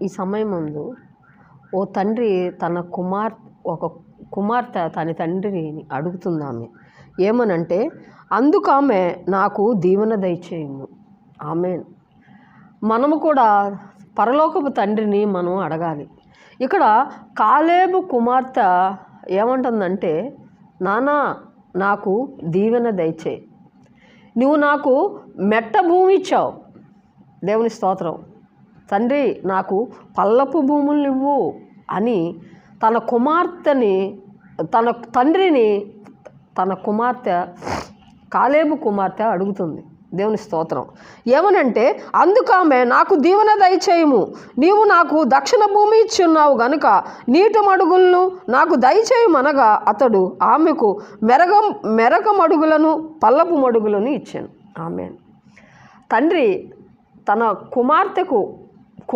ఈ సమయం ముందు ఓ తండ్రి తన ఒక కుమార్తె తన తండ్రిని అడుగుతుందామె ఏమనంటే, అందుకామె నాకు దీవెన దయచేయము. ఆమేన్. మనము కూడా పరలోకపు తండ్రిని మనం అడగాలి. ఇక్కడ కాలేబు కుమార్తె ఏమంటుందంటే, నానా నాకు దీవెన దయచేయి, నువ్వు నాకు మెట్ట భూమి ఇచ్చావు, దేవుని స్తోత్రం, తండ్రి నాకు పల్లపు భూములు ఇవ్వు అని తన కుమార్తెని, తన తండ్రిని తన కుమార్తె కాలేబు కుమార్తె అడుగుతుంది. దేవుని స్తోత్రం. ఏమనంటే, అందుకామె నాకు దీవెన దయచేయము, నీవు నాకు దక్షిణ భూమి ఇచ్చి ఉన్నావు గనుక నీటి మడుగులను నాకు దయచేయమనగా అతడు ఆమెకు మెరక మడుగులను పల్లపు మడుగులను ఇచ్చాను. ఆమేన్. తండ్రి తన కుమార్తెకు